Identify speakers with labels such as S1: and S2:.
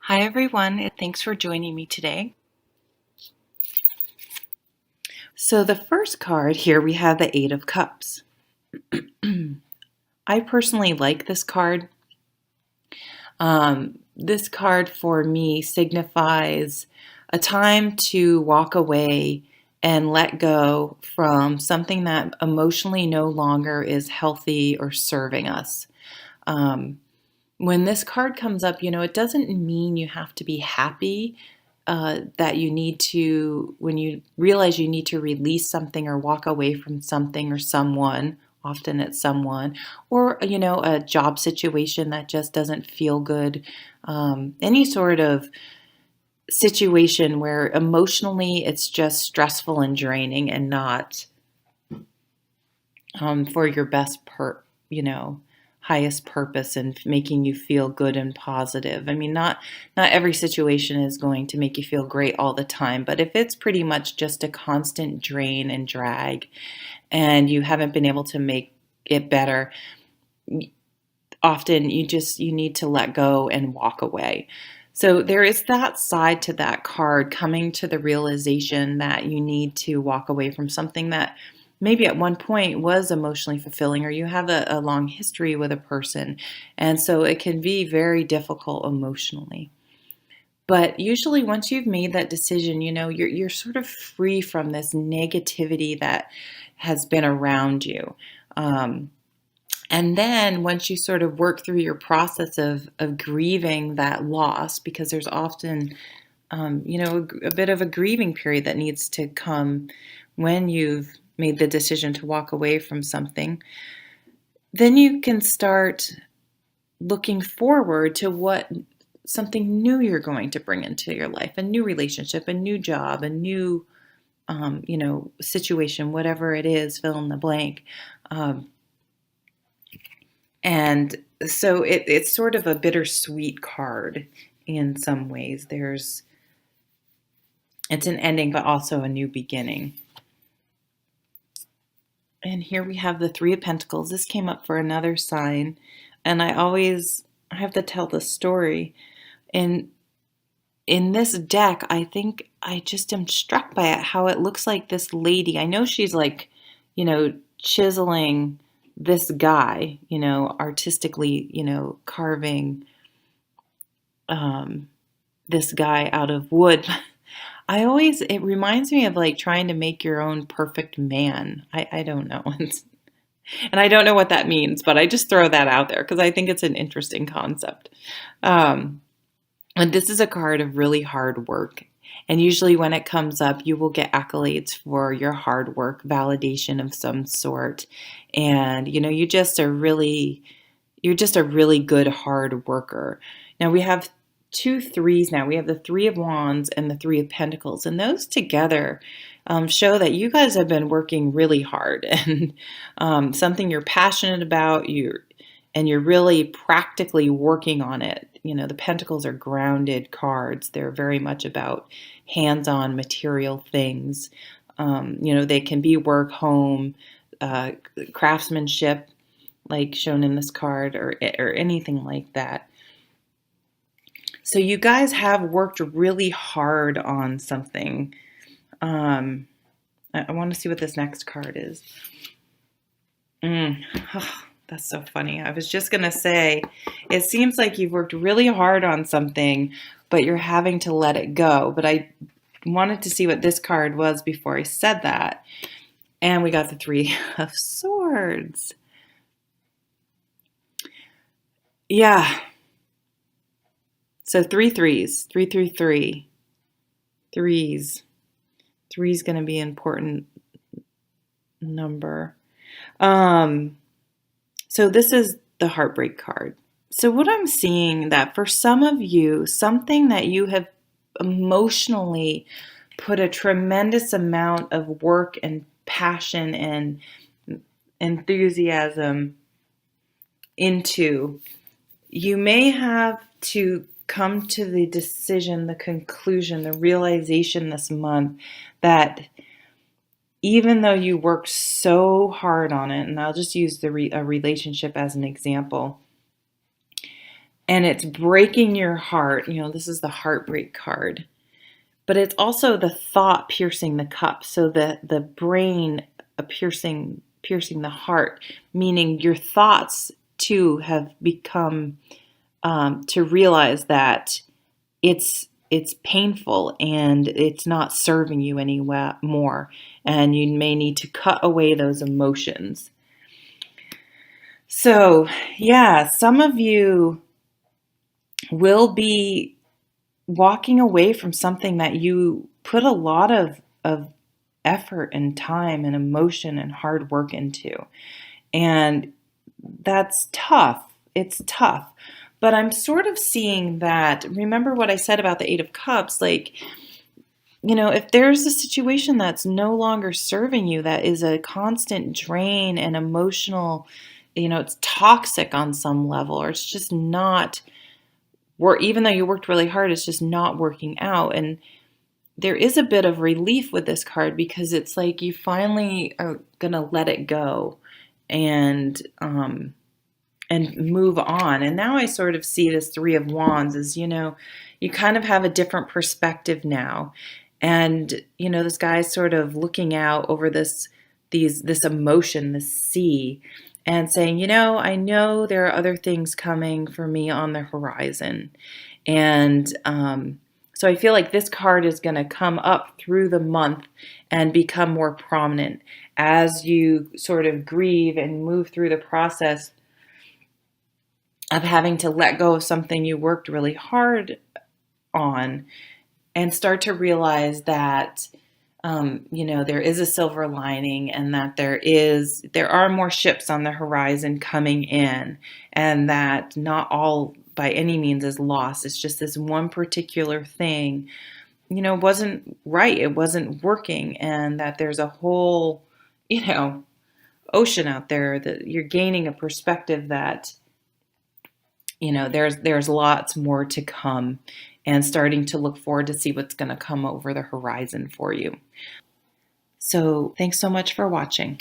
S1: Hi, everyone, and thanks for joining me today. So, the first card here we have the Eight of Cups. I personally like this card. This card for me signifies a time to walk away and let go from something that emotionally no longer is healthy or serving us. Um, when this card comes up, it doesn't mean you have to be happy. That you need to, when you realize you need to release something or walk away from something or someone, often it's someone, or, a job situation that just doesn't feel good. Any sort of situation where emotionally it's just stressful and draining and not for your best highest purpose and making you feel good and positive. I mean, not every situation is going to make you feel great all the time, but if it's pretty much just a constant drain and drag and you haven't been able to make it better, often you need to let go and walk away. So there is that side to that card, coming to the realization that you need to walk away from something that maybe at one point was emotionally fulfilling, or you have a long history with a person. And so it can be very difficult emotionally. But usually once you've made that decision, you're sort of free from this negativity that has been around you. Um, and then once you sort of work through your process of grieving that loss, because there's often, a bit of a grieving period that needs to come when you've made the decision to walk away from something, then you can start looking forward to what something new you're going to bring into your life, a new relationship, a new job, a new, situation, whatever it is, fill in the blank. Um, And so it's sort of a bittersweet card in some ways. It's an ending, but also a new beginning. And here we have the Three of Pentacles. This came up for another sign, and I have to tell the story. In in this deck, I think I just am struck by it, how it looks like this lady. I know she's like, chiseling this guy, artistically, carving um, this guy out of wood. It reminds me of like trying to make your own perfect man. I don't know. And I don't know what that means, but I just throw that out there because I think it's an interesting concept. Um, and this is a card of really hard work. And usually when it comes up, you will get accolades for your hard work, validation of some sort. And, you're just a really good hard worker. Now we have two threes now. We have the Three of Wands and the Three of Pentacles. And those together show that you guys have been working really hard and something you're passionate about, and you're really practically working on it. The Pentacles are grounded cards. They're very much about hands-on material things. They can be work, home, craftsmanship, like shown in this card, or anything like that. So you guys have worked really hard on something. I want to see what this next card is. Oh, that's so funny. I was just going to say, it seems like you've worked really hard on something, but you're having to let it go. But I wanted to see what this card was before I said that. And we got the Three of Swords. Yeah. So three threes, 333, threes. Three is going to be an important number. So this is the heartbreak card. So what I'm seeing, that for some of you, something that you have emotionally put a tremendous amount of work and passion and enthusiasm into, you may have to come to the decision, the conclusion, the realization this month that even though you worked so hard on it, and I'll just use a relationship as an example, and it's breaking your heart. This is the heartbreak card, but it's also the thought piercing the cup. So the brain piercing the heart, meaning your thoughts too have become to realize that it's painful and it's not serving you anymore, and you may need to cut away those emotions. So, yeah, some of you will be walking away from something that you put a lot of effort and time and emotion and hard work into. And that's tough. It's tough. But I'm sort of seeing that. Remember what I said about the Eight of Cups? Like, if there's a situation that's no longer serving you, that is a constant drain and emotional, it's toxic on some level, or it's just not, or even though you worked really hard, it's just not working out. And there is a bit of relief with this card, because it's like you finally are going to let it go and move on. And now I sort of see this Three of Wands as, you kind of have a different perspective now. And, this guy's sort of looking out over this emotion, this sea, and saying, I know there are other things coming for me on the horizon. And so I feel like this card is going to come up through the month and become more prominent as you sort of grieve and move through the process of having to let go of something you worked really hard on, and start to realize that there is a silver lining, and that there are more ships on the horizon coming in, and that not all by any means is lost. It's just this one particular thing, wasn't right. It wasn't working, and that there's a whole, ocean out there, that you're gaining a perspective that, there's lots more to come, and starting to look forward to see what's going to come over the horizon for you. So thanks so much for watching.